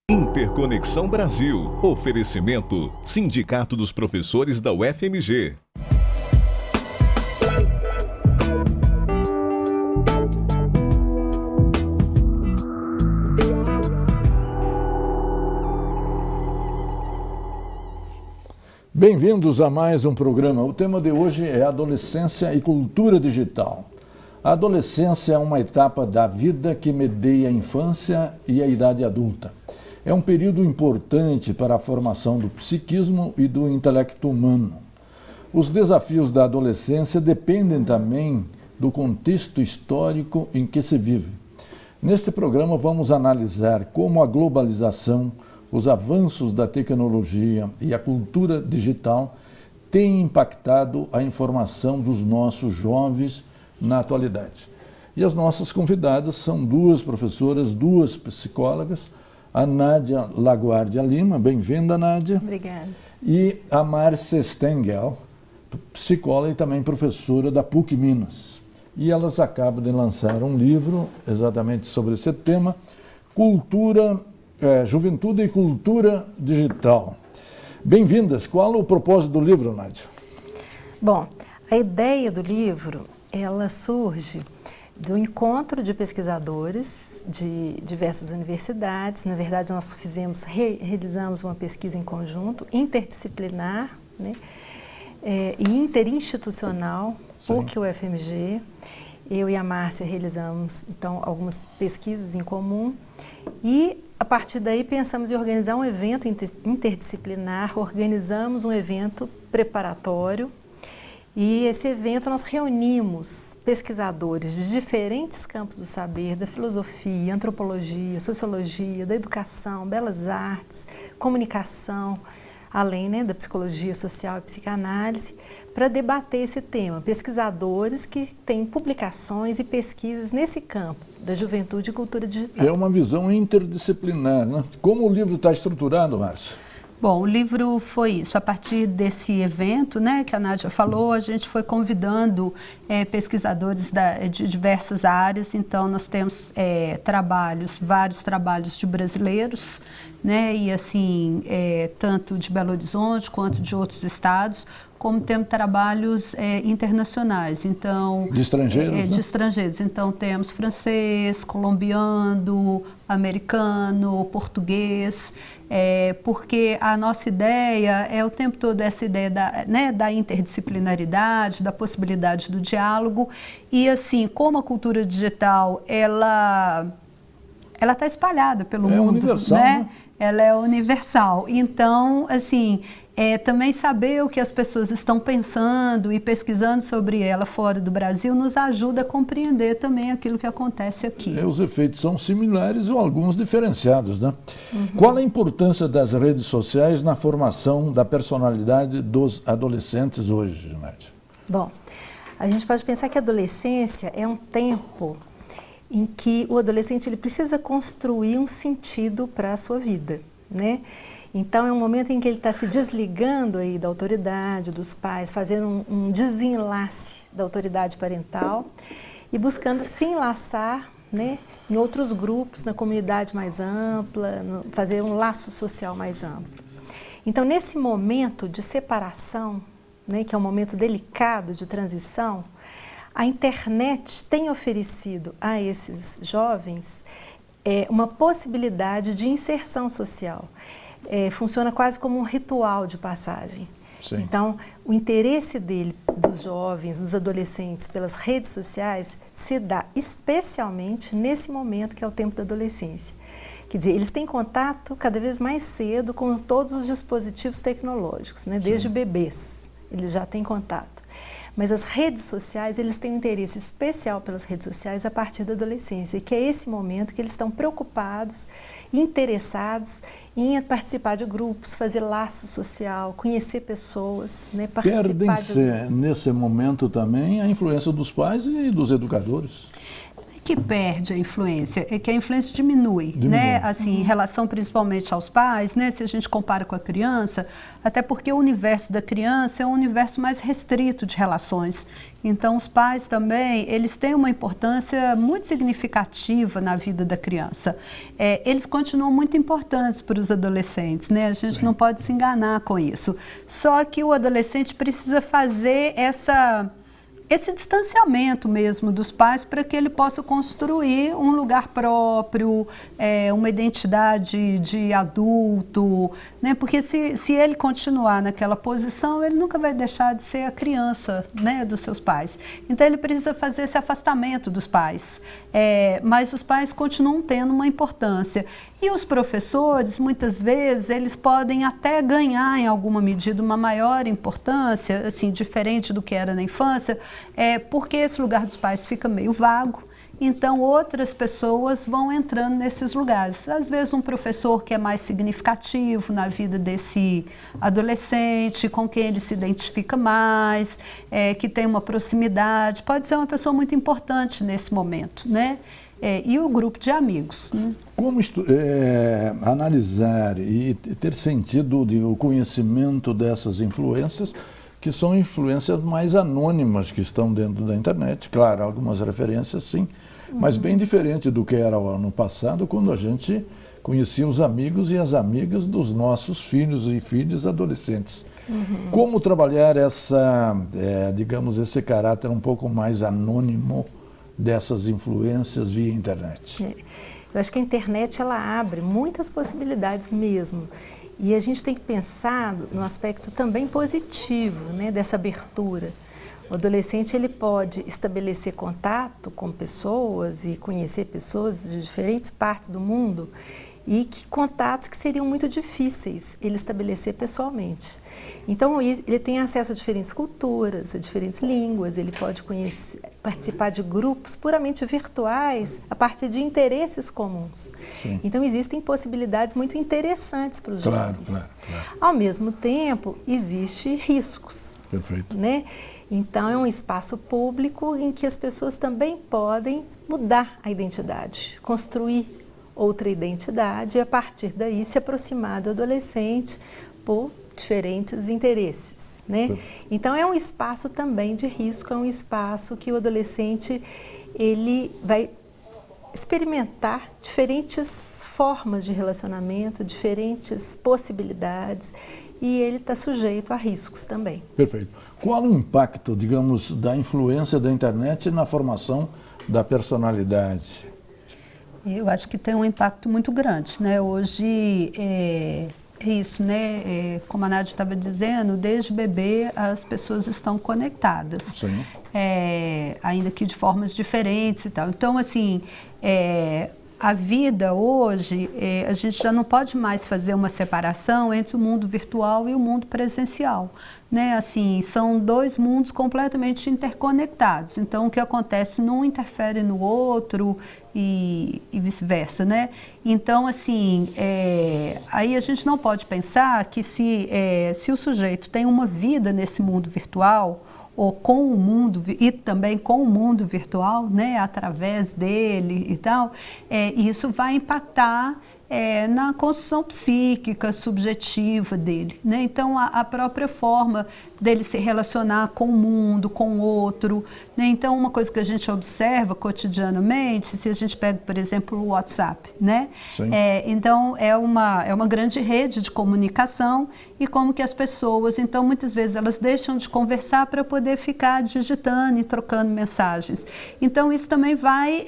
Interconexão Brasil. Oferecimento: Sindicato dos Professores da UFMG. Bem-vindos a mais um programa. O tema de hoje é adolescência e cultura digital. A adolescência é uma etapa da vida que medeia a infância e a idade adulta. É um período importante para a formação do psiquismo e do intelecto humano. Os desafios da adolescência dependem também do contexto histórico em que se vive. Neste programa vamos analisar como a globalização, os avanços da tecnologia e a cultura digital têm impactado a informação dos nossos jovens na atualidade. E as nossas convidadas são duas professoras, duas psicólogas, a Nádia Laguardia Lima, bem-vinda, Nádia. Obrigada. E a Márcia Stengel, psicóloga e também professora da PUC Minas. E elas acabam de lançar um livro exatamente sobre esse tema, Juventude e Cultura Digital. Bem-vindas. Qual o propósito do livro, Nádia? Bom, a ideia do livro, ela surge do encontro de pesquisadores de diversas universidades. Na verdade, nós realizamos uma pesquisa em conjunto, interdisciplinar, né, e interinstitucional, PUC-UFMG. Eu e a Márcia realizamos, então, algumas pesquisas em comum e, a partir daí, pensamos em organizar um evento interdisciplinar, organizamos um evento preparatório. E esse evento nós reunimos pesquisadores de diferentes campos do saber, da filosofia, antropologia, sociologia, da educação, belas artes, comunicação, além, né, da psicologia social e psicanálise, para debater esse tema. Pesquisadores que têm publicações e pesquisas nesse campo da juventude e cultura digital. É uma visão interdisciplinar, né? Como o livro está estruturado, Márcia? Bom, o livro foi isso. A partir desse evento, né, que a Nádia falou, a gente foi convidando pesquisadores de diversas áreas. Então, nós temos vários trabalhos de brasileiros, né, e assim, tanto de Belo Horizonte quanto de outros estados, como temos trabalhos internacionais. Então, de estrangeiros, né? De estrangeiros. Então, temos francês, colombiano, americano, português, porque a nossa ideia é o tempo todo essa ideia da interdisciplinaridade, da possibilidade do diálogo. E assim, como a cultura digital, ela está espalhada pelo mundo, universal, né? Ela é universal. Então, assim, também saber o que as pessoas estão pensando e pesquisando sobre ela fora do Brasil nos ajuda a compreender também aquilo que acontece aqui. Os efeitos são similares ou alguns diferenciados, né? Uhum. Qual a importância das redes sociais na formação da personalidade dos adolescentes hoje, Nádia? Bom, a gente pode pensar que a adolescência é um tempo em que o adolescente ele precisa construir um sentido para a sua vida, né? Então, é um momento em que ele está se desligando aí da autoridade, dos pais, fazendo um desenlace da autoridade parental e buscando se enlaçar, né, em outros grupos, na comunidade mais ampla, fazer um laço social mais amplo. Então, nesse momento de separação, né, que é um momento delicado de transição, a internet tem oferecido a esses jovens uma possibilidade de inserção social. Funciona quase como um ritual de passagem. Sim. Então, o interesse dos jovens, dos adolescentes pelas redes sociais se dá especialmente nesse momento que é o tempo da adolescência. Quer dizer, eles têm contato cada vez mais cedo com todos os dispositivos tecnológicos, né? Desde bebês, eles já têm contato. Mas as redes sociais, eles têm um interesse especial pelas redes sociais a partir da adolescência, e que é esse momento que eles estão preocupados, interessados em participar de grupos, fazer laço social, conhecer pessoas, né, participar de grupos. Perde-se nesse momento também a influência dos pais e dos educadores. que perde a influência? É que a influência diminui, né? Assim, em relação principalmente aos pais, né? Se a gente compara com a criança, até porque o universo da criança é um universo mais restrito de relações. Então, os pais também, eles têm uma importância muito significativa na vida da criança. Eles continuam muito importantes para os adolescentes, né? A gente não pode se enganar com isso. Só que o adolescente precisa fazer esse distanciamento mesmo dos pais para que ele possa construir um lugar próprio, uma identidade de adulto, né? Porque se ele continuar naquela posição, ele nunca vai deixar de ser a criança, né, dos seus pais. Então ele precisa fazer esse afastamento dos pais, mas os pais continuam tendo uma importância. E os professores, muitas vezes, eles podem até ganhar, em alguma medida, uma maior importância, assim, diferente do que era na infância, porque esse lugar dos pais fica meio vago. Então, outras pessoas vão entrando nesses lugares. Às vezes, um professor que é mais significativo na vida desse adolescente, com quem ele se identifica mais, que tem uma proximidade, pode ser uma pessoa muito importante nesse momento, né? E o grupo de amigos. Né? Como analisar e ter sentido o conhecimento dessas influências, que são influências mais anônimas que estão dentro da internet? Claro, algumas referências sim, mas bem diferente do que era no passado, quando a gente conhecia os amigos e as amigas dos nossos filhos e filhas adolescentes. Como trabalhar digamos, esse caráter um pouco mais anônimo dessas influências via internet? Eu acho que a internet ela abre muitas possibilidades mesmo. E a gente tem que pensar no aspecto também positivo, né, dessa abertura. O adolescente ele pode estabelecer contato com pessoas e conhecer pessoas de diferentes partes do mundo e contatos que seriam muito difíceis ele estabelecer pessoalmente. Então, ele tem acesso a diferentes culturas, a diferentes línguas, ele pode participar de grupos puramente virtuais a partir de interesses comuns. Sim. Então, existem possibilidades muito interessantes para os jovens. Claro. Ao mesmo tempo, existem riscos. Perfeito. Né? Então, é um espaço público em que as pessoas também podem mudar a identidade, construir outra identidade e, a partir daí, se aproximar do adolescente por diferentes interesses, né? Então é um espaço também de risco, é um espaço que o adolescente ele vai experimentar diferentes formas de relacionamento, diferentes possibilidades e ele está sujeito a riscos também. Perfeito. Qual o impacto, digamos, da influência da internet na formação da personalidade? Eu acho que tem um impacto muito grande, né? Hoje é isso, né? Como a Nádia estava dizendo, desde bebê as pessoas estão conectadas. Sim. Ainda que de formas diferentes e tal. Então, assim, a vida hoje, a gente já não pode mais fazer uma separação entre o mundo virtual e o mundo presencial, né? Assim, são dois mundos completamente interconectados. Então, o que acontece num interfere no outro e vice-versa, né? Então, assim, aí a gente não pode pensar que se o sujeito tem uma vida nesse mundo virtual, ou com o mundo, e também com o mundo virtual, né, através dele e tal, isso vai impactar na construção psíquica, subjetiva dele, né? Então, a própria forma dele se relacionar com o mundo, com o outro, né? Então, uma coisa que a gente observa cotidianamente, se a gente pega, por exemplo, o WhatsApp, né? Então, é uma grande rede de comunicação e como que as pessoas, então, muitas vezes elas deixam de conversar para poder ficar digitando e trocando mensagens. Então, isso também vai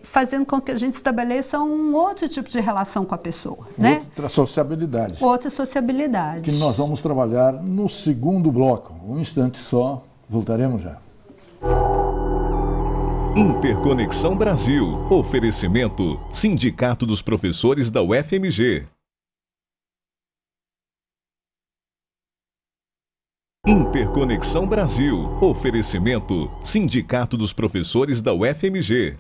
fazendo com que a gente estabeleça um outro tipo de relação com a pessoa, né? Outra sociabilidade. Outra sociabilidade. Que nós vamos trabalhar no segundo bloco. Um instante só, voltaremos já. Interconexão Brasil. Oferecimento: Sindicato dos Professores da UFMG. Interconexão Brasil. Oferecimento: Sindicato dos Professores da UFMG.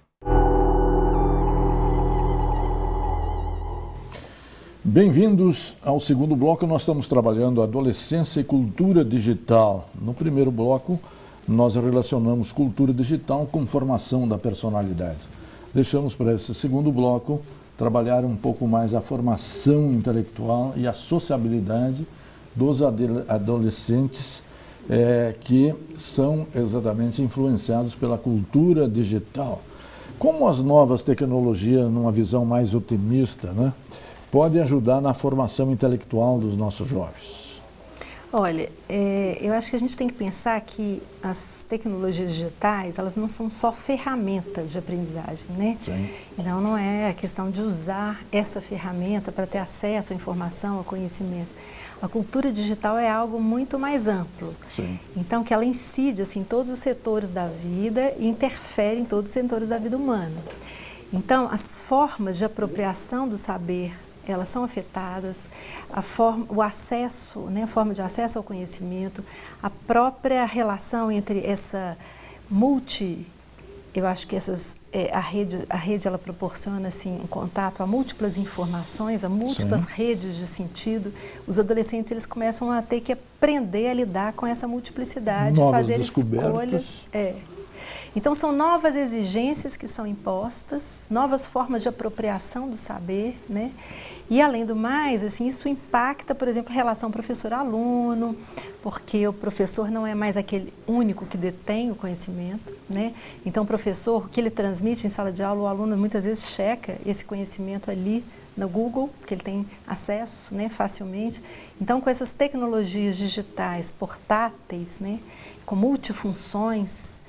Bem-vindos ao segundo bloco. Nós estamos trabalhando adolescência e cultura digital. No primeiro bloco, nós relacionamos cultura digital com formação da personalidade. deixamos para esse segundo bloco trabalhar um pouco mais a formação intelectual e a sociabilidade dos adolescentes que são exatamente influenciados pela cultura digital. Como as novas tecnologias, numa visão mais otimista, né, podem ajudar na formação intelectual dos nossos jovens? Olha, eu acho que a gente tem que pensar que as tecnologias digitais, elas não são só ferramentas de aprendizagem, né? Sim. Então, não é a questão de usar essa ferramenta para ter acesso à informação, ao conhecimento. A cultura digital é algo muito mais amplo. Sim. Então, que ela incide assim, em todos os setores da vida e interfere em todos os setores da vida humana. Então, as formas de apropriação do saber, elas são afetadas, o acesso, né, a forma de acesso ao conhecimento, a própria relação entre essa eu acho que a rede ela proporciona assim, um contato a múltiplas informações, a múltiplas redes de sentido. Os adolescentes eles começam a ter que aprender a lidar com essa multiplicidade, fazer escolhas. Então, são novas exigências que são impostas, novas formas de apropriação do saber, né? E, além do mais, assim, isso impacta, por exemplo, a relação professor-aluno, porque o professor não é mais aquele único que detém o conhecimento, né? Então, o professor, o que ele transmite em sala de aula, o aluno muitas vezes checa esse conhecimento ali no Google, que ele tem acesso, né, facilmente. Então, com essas tecnologias digitais portáteis, né, com multifunções,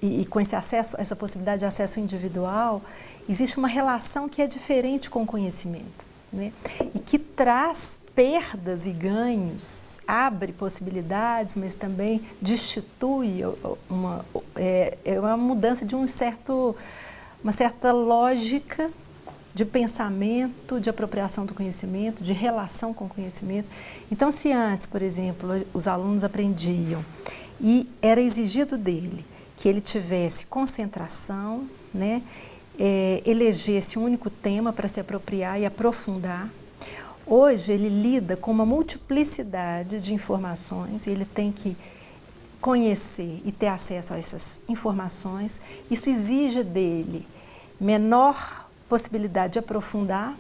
e com esse acesso, essa possibilidade de acesso individual, existe uma relação que é diferente com o conhecimento, né? E que traz perdas e ganhos, abre possibilidades, mas também destitui uma mudança de uma certa lógica de pensamento, de apropriação do conhecimento, de relação com o conhecimento. Então, se antes, por exemplo, os alunos aprendiam e era exigido dele que ele tivesse concentração, né, elegesse um único tema para se apropriar e aprofundar. Hoje ele lida com uma multiplicidade de informações, ele tem que conhecer e ter acesso a essas informações. Isso exige dele menor possibilidade de aprofundar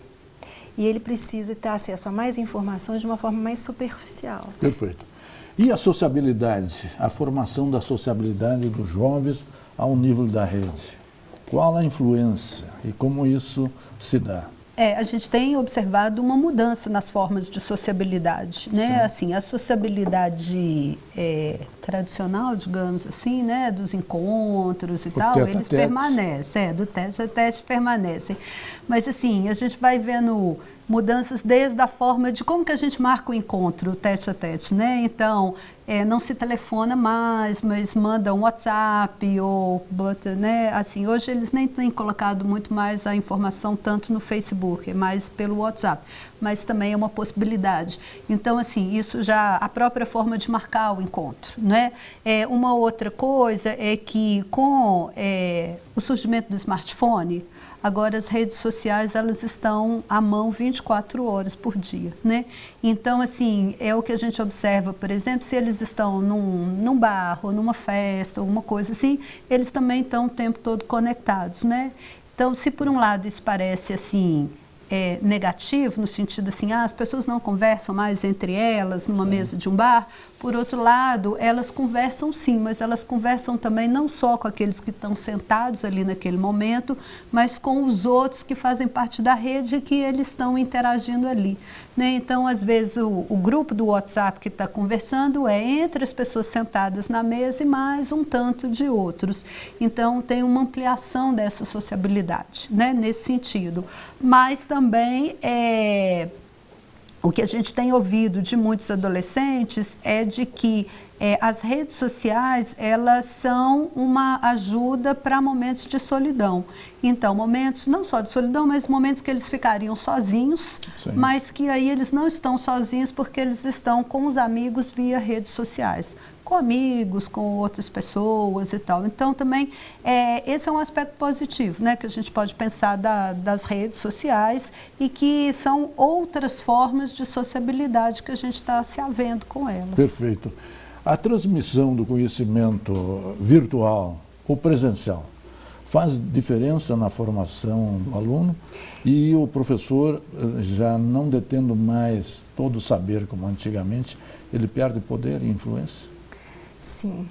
e ele precisa ter acesso a mais informações de uma forma mais superficial. Perfeito. E a sociabilidade, a formação da sociabilidade dos jovens ao nível da rede? Qual a influência e como isso se dá? A gente tem observado uma mudança nas formas de sociabilidade, né? Assim, a sociabilidade tradicional, digamos assim, né, dos encontros e tal, eles permanecem, do teste a teste permanecem. Mas assim, a gente vai vendo mudanças desde a forma de como que a gente marca o encontro, tete a tete, né? Então, não se telefona mais, mas manda um WhatsApp ou bota, né? Assim, hoje eles nem têm colocado muito mais a informação tanto no Facebook, é mais pelo WhatsApp, mas também é uma possibilidade. Então, assim, isso já, a própria forma de marcar o encontro, né? Uma outra coisa é que com o surgimento do smartphone, agora as redes sociais elas estão à mão 24 horas por dia, né? Então, assim, é o que a gente observa, por exemplo, se eles estão num bar ou numa festa, alguma coisa assim, eles também estão o tempo todo conectados, né? Então, se por um lado isso parece assim negativo, no sentido assim, as pessoas não conversam mais entre elas numa mesa de um bar, por outro lado, elas conversam sim, mas elas conversam também não só com aqueles que estão sentados ali naquele momento, mas com os outros que fazem parte da rede que eles estão interagindo ali, né? Então, às vezes, o grupo do WhatsApp que está conversando é entre as pessoas sentadas na mesa e mais um tanto de outros. Então, tem uma ampliação dessa sociabilidade, né, nesse sentido. Mas também o que a gente tem ouvido de muitos adolescentes é de que as redes sociais, elas são uma ajuda para momentos de solidão. Então, momentos não só de solidão, mas momentos que eles ficariam sozinhos, mas que aí eles não estão sozinhos porque eles estão com os amigos via redes sociais, com amigos, com outras pessoas e tal. Então, também, esse é um aspecto positivo, né, que a gente pode pensar das redes sociais e que são outras formas de sociabilidade que a gente está se havendo com elas. Perfeito. A transmissão do conhecimento virtual ou presencial faz diferença na formação do aluno e o professor, já não detendo mais todo o saber como antigamente, ele perde poder e influência? Sim,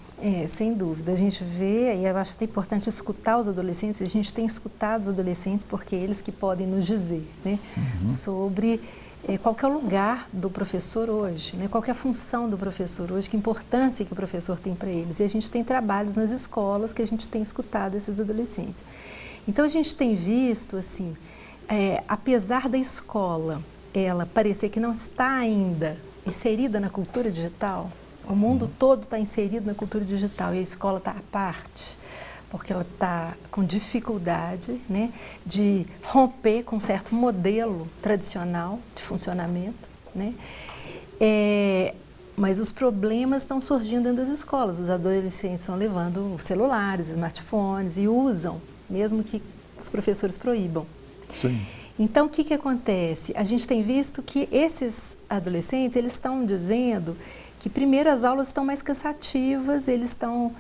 sem dúvida. A gente vê, e eu acho até importante escutar os adolescentes, a gente tem escutado os adolescentes porque eles que podem nos dizer, né, sobre qual que é o lugar do professor hoje, né, qual que é a função do professor hoje, que importância que o professor tem para eles. E a gente tem trabalhos nas escolas que a gente tem escutado esses adolescentes. Então a gente tem visto, assim, apesar da escola, ela parecer que não está ainda inserida na cultura digital, o mundo todo está inserido na cultura digital e a escola está à parte, porque ela está com dificuldade, né, de romper com um certo modelo tradicional de funcionamento, né? Mas os problemas estão surgindo dentro das escolas. Os adolescentes estão levando celulares, smartphones e usam, mesmo que os professores proíbam. Sim. Então, o que acontece? A gente tem visto que esses adolescentes, eles estão dizendo que primeiro as aulas estão mais cansativas, eles estão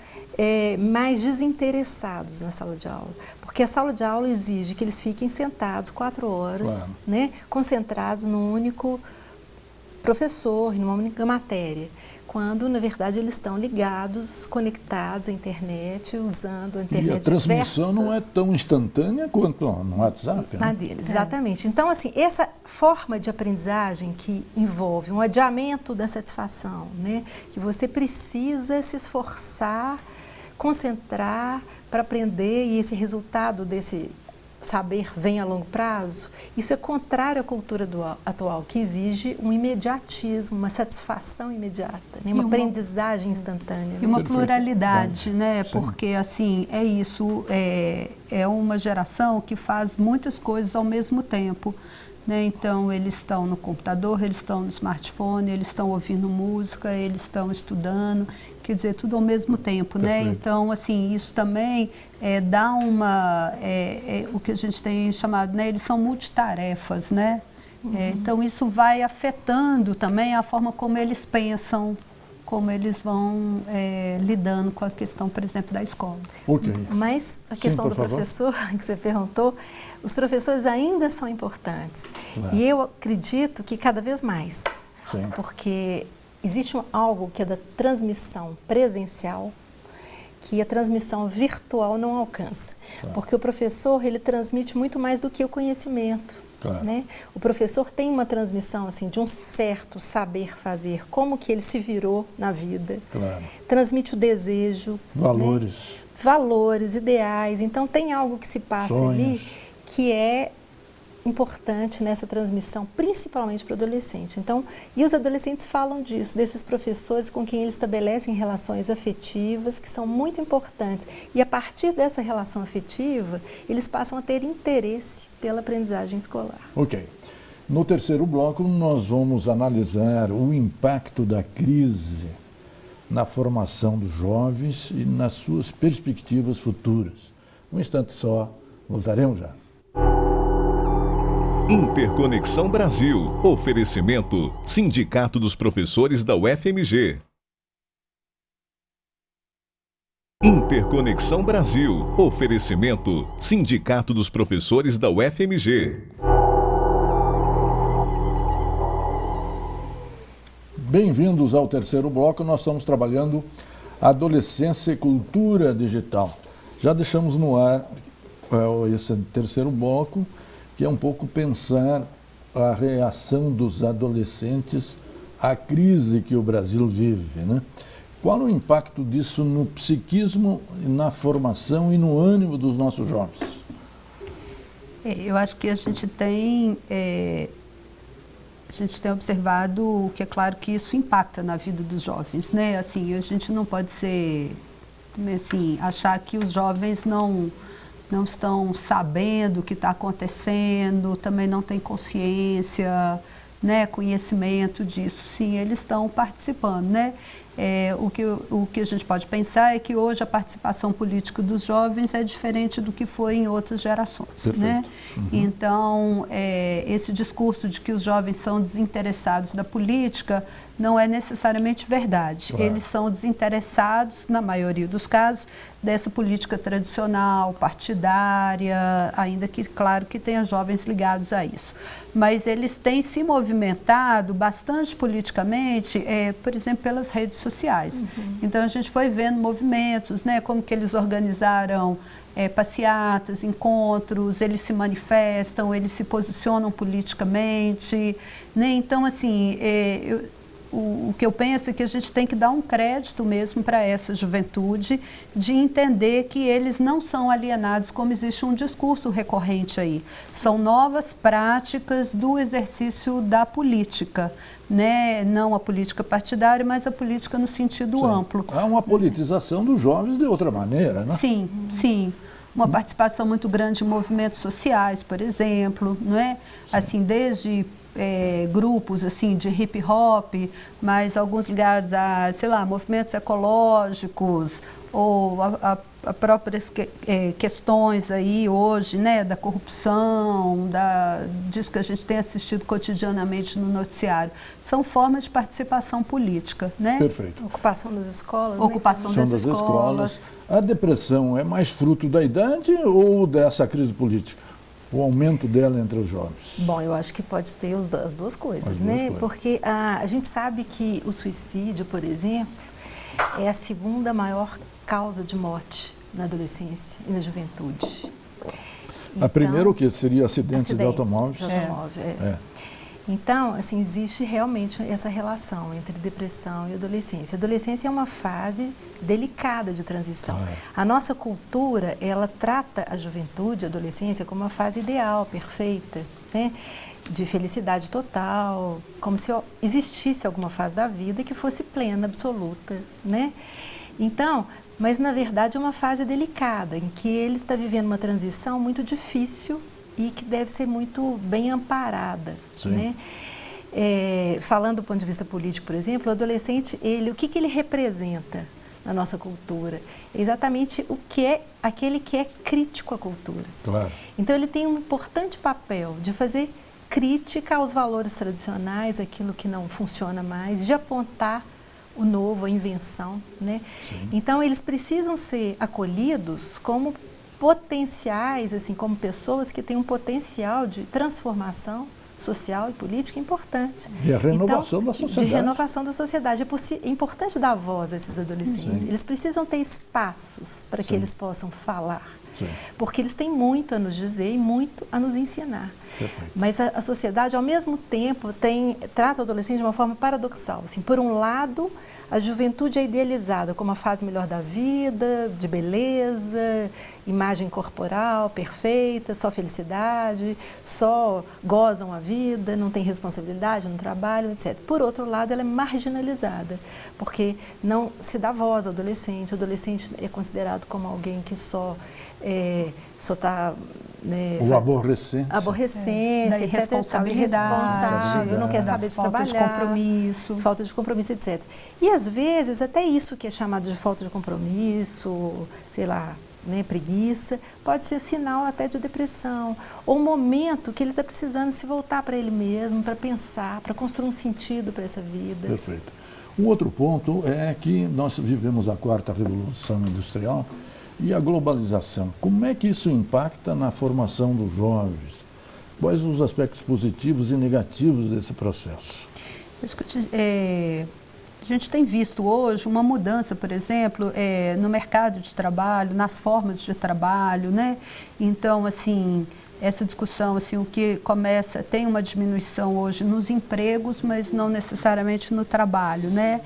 mais desinteressados na sala de aula, porque a sala de aula exige que eles fiquem sentados 4 horas, claro, né, concentrados num único professor, numa única matéria, quando na verdade eles estão ligados, conectados à internet, usando a internet. E a transmissão não é tão instantânea quanto no WhatsApp, né? Exatamente. Então, assim, essa forma de aprendizagem que envolve um adiamento da satisfação, né, que você precisa se esforçar, concentrar para aprender e esse resultado desse saber vem a longo prazo, isso é contrário à cultura atual, que exige um imediatismo, uma satisfação imediata, né? Uma aprendizagem instantânea. E uma pluralidade, né? Porque, assim, é isso, é uma geração que faz muitas coisas ao mesmo tempo, né? Então, eles estão no computador, eles estão no smartphone, eles estão ouvindo música, eles estão estudando, quer dizer, tudo ao mesmo tempo, né? Então, assim, isso também dá uma, o que a gente tem chamado, né? Eles são multitarefas, né? Então, isso vai afetando também a forma como eles pensam, como eles vão lidando com a questão, por exemplo, da escola. Okay. Mas a questão do professor, que você perguntou, os professores ainda são importantes. Claro. E eu acredito que cada vez mais. Sim. Porque existe algo que é da transmissão presencial, que a transmissão virtual não alcança. Claro. Porque o professor, ele transmite muito mais do que o conhecimento. Claro. Né? O professor tem uma transmissão assim, de um certo saber fazer, como que ele se virou na vida. Claro. Transmite o desejo. Valores. Né? Valores, ideais. Então, tem algo que se passa ali que é importante nessa transmissão, principalmente para o adolescente. Então, e os adolescentes falam disso, desses professores com quem eles estabelecem relações afetivas que são muito importantes. E a partir dessa relação afetiva, eles passam a ter interesse pela aprendizagem escolar. Ok. No terceiro bloco, nós vamos analisar o impacto da crise na formação dos jovens e nas suas perspectivas futuras. Um instante só, voltaremos já. Interconexão Brasil. Oferecimento: Sindicato dos Professores da UFMG. Interconexão Brasil. Oferecimento: Sindicato dos Professores da UFMG. Bem-vindos ao terceiro bloco. Nós estamos trabalhando adolescência e cultura digital. Já deixamos no ar esse terceiro bloco, que é um pouco pensar a reação dos adolescentes à crise que o Brasil vive, né? Qual o impacto disso no psiquismo, na formação e no ânimo dos nossos jovens? Eu acho que a gente tem observado que é claro que isso impacta na vida dos jovens, né? Assim, a gente não pode ser, assim, achar que os jovens não estão sabendo o que está acontecendo, também não têm consciência, né, conhecimento disso. Sim, eles estão participando, né? o que a gente pode pensar é que hoje a participação política dos jovens é diferente do que foi em outras gerações, né? Então, esse discurso de que os jovens são desinteressados da política não é necessariamente verdade. Claro. Eles são desinteressados, na maioria dos casos, dessa política tradicional, partidária, ainda que, claro, que tenha jovens ligados a isso. Mas eles têm se movimentado bastante politicamente, por exemplo, pelas redes sociais. Então, a gente foi vendo movimentos, né, como que eles organizaram passeatas, encontros, eles se manifestam, eles se posicionam politicamente, né? Então, assim, o que eu penso é que a gente tem que dar um crédito mesmo para essa juventude, de entender que eles não são alienados, como existe um discurso recorrente aí. São novas práticas do exercício da política, né? Não a política partidária, mas a política no sentido amplo. Há uma politização dos jovens de outra maneira, né? Sim, sim. Uma participação muito grande em movimentos sociais, por exemplo, não é? Assim, desde grupos assim de hip hop, mas alguns ligados a, sei lá, movimentos ecológicos ou a próprias questões aí hoje, né, da corrupção, disso que a gente tem assistido cotidianamente no noticiário. São formas de participação política, né? Perfeito. Ocupação das escolas. Ocupação né? das escolas. A depressão é mais fruto da idade ou dessa crise política? O aumento dela entre os jovens? Bom, eu acho que pode ter as duas coisas, né? Porque a gente sabe que o suicídio, por exemplo, é a segunda maior causa de morte na adolescência e na juventude. A primeira o que? Seria acidentes de automóveis? De automóvel, Então, assim, existe realmente essa relação entre depressão e adolescência. A adolescência é uma fase delicada de transição. A nossa cultura, ela trata a juventude, a adolescência, como uma fase ideal, perfeita, né? De felicidade total, como se existisse alguma fase da vida que fosse plena, absoluta, né? Então, mas na verdade é uma fase delicada, em que ele está vivendo uma transição muito difícil e que deve ser muito bem amparada, né? Falando do ponto de vista político, por exemplo, o adolescente, o que ele representa na nossa cultura? É exatamente aquele que é crítico à cultura. Claro. Então ele tem um importante papel de fazer crítica aos valores tradicionais, aquilo que não funciona mais, de apontar o novo, a invenção, né? Então eles precisam ser acolhidos como potenciais, assim, como pessoas que têm um potencial de transformação social e política importante. E a renovação da sociedade. De renovação da sociedade. É importante dar voz a esses adolescentes. Eles precisam ter espaços para que eles possam falar. Porque eles têm muito a nos dizer e muito a nos ensinar. Mas a sociedade, ao mesmo tempo, trata o adolescente de uma forma paradoxal. Assim, por um lado, a juventude é idealizada como a fase melhor da vida, de beleza, imagem corporal perfeita, só felicidade, só gozam a vida, não tem responsabilidade no trabalho, etc. Por outro lado, ela é marginalizada, porque não se dá voz ao adolescente. O adolescente é considerado como alguém que só está... Né, o aborrecência, da irresponsável, não quer saber de trabalhar, falta de compromisso, etc. E às vezes até isso que é chamado de falta de compromisso, sei lá, né, preguiça, pode ser sinal até de depressão, ou um momento que ele está precisando se voltar para ele mesmo, para pensar, para construir um sentido para essa vida. Perfeito. Um outro ponto é que nós vivemos a quarta revolução industrial e a globalização. Como é que isso impacta na formação dos jovens? Quais os aspectos positivos e negativos desse processo? A gente tem visto hoje uma mudança, por exemplo, no mercado de trabalho, nas formas de trabalho, né? Então, assim, essa discussão, assim, o que tem uma diminuição hoje nos empregos, mas não necessariamente no trabalho, né?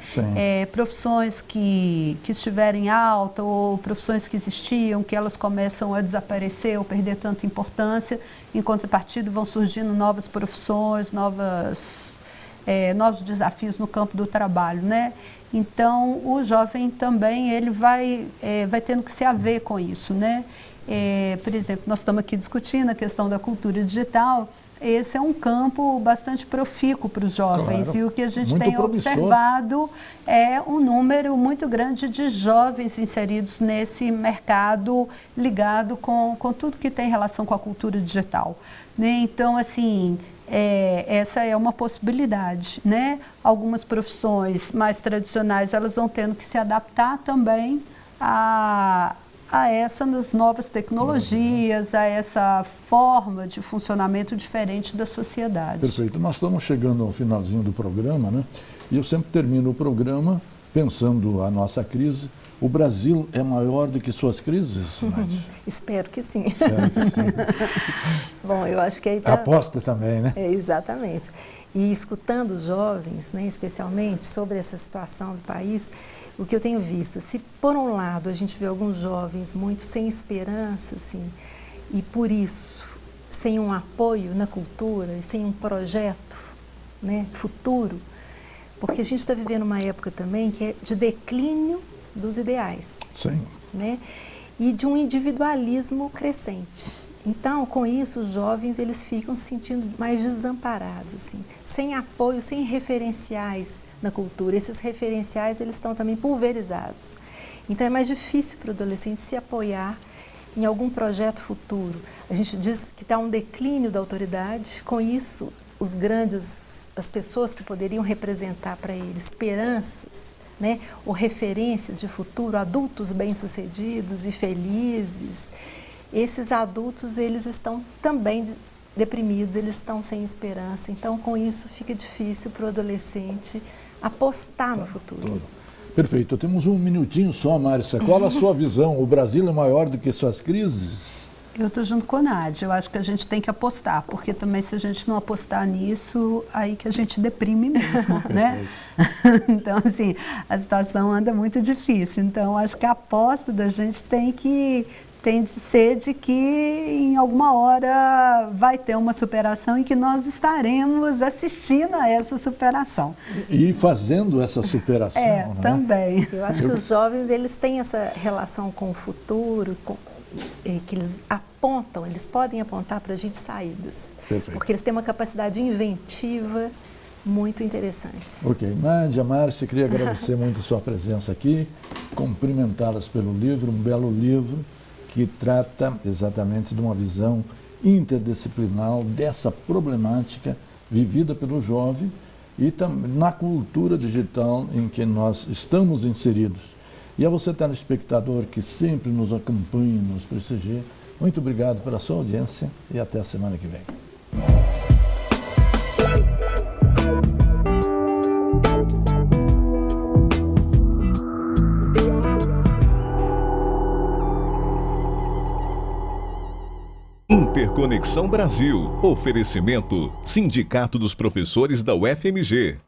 Profissões que estiverem alta ou profissões que existiam, que elas começam a desaparecer ou perder tanta importância, em contrapartida vão surgindo novas profissões, novos desafios no campo do trabalho, né? Então, o jovem também, ele vai tendo que se haver com isso, né? Por exemplo, nós estamos aqui discutindo a questão da cultura digital. Esse é um campo bastante profícuo para os jovens, claro, e o que a gente muito tem promissor. observado é um número muito grande de jovens inseridos nesse mercado ligado com tudo que tem relação com a cultura digital, né? Então, assim, essa é uma possibilidade, né? Algumas profissões mais tradicionais, elas vão tendo que se adaptar também a essas novas tecnologias, a essa forma de funcionamento diferente da sociedade. Perfeito. Nós estamos chegando ao finalzinho do programa, né? E eu sempre termino o programa pensando a nossa crise. O Brasil é maior do que suas crises, Nádia? Espero que sim. Espero que sim. Bom, eu acho que aí tá... Aposta também, né? Exatamente. E escutando os jovens, né, especialmente, sobre essa situação do país, o que eu tenho visto, se por um lado a gente vê alguns jovens muito sem esperança, assim, e por isso, sem um apoio na cultura e sem um projeto, né, futuro, porque a gente está vivendo uma época também que é de declínio dos ideais. Sim. Né, e de um individualismo crescente. Então, com isso, os jovens eles ficam se sentindo mais desamparados, assim, sem apoio, sem referenciais na cultura. Esses referenciais eles estão também pulverizados. Então, é mais difícil para o adolescente se apoiar em algum projeto futuro. A gente diz que está um declínio da autoridade. Com isso, as pessoas que poderiam representar para ele esperanças, né, ou referências de futuro, adultos bem-sucedidos e felizes, esses adultos, eles estão também deprimidos, eles estão sem esperança. Então, com isso, fica difícil para o adolescente apostar no futuro. Perfeito. Temos um minutinho só, Márcia. Qual a sua visão? O Brasil é maior do que suas crises? Eu estou junto com a Nádia. Eu acho que a gente tem que apostar, porque também se a gente não apostar nisso, aí que a gente deprime mesmo, né? Então, assim, a situação anda muito difícil. Então, acho que a aposta da gente tem de ser de que em alguma hora vai ter uma superação e que nós estaremos assistindo a essa superação. E fazendo essa superação, né? Também. Eu acho que os jovens, eles têm essa relação com o futuro, que eles apontam, eles podem apontar para a gente saídas. Perfeito. Porque eles têm uma capacidade inventiva muito interessante. Ok. Nádia, Márcia, queria agradecer muito a sua presença aqui, cumprimentá-las pelo livro, um belo livro, que trata exatamente de uma visão interdisciplinar dessa problemática vivida pelo jovem e também na cultura digital em que nós estamos inseridos. E a você, telespectador, que sempre nos acompanha, nos prestigia, muito obrigado pela sua audiência e até a semana que vem. Interconexão Brasil. Oferecimento: Sindicato dos Professores da UFMG.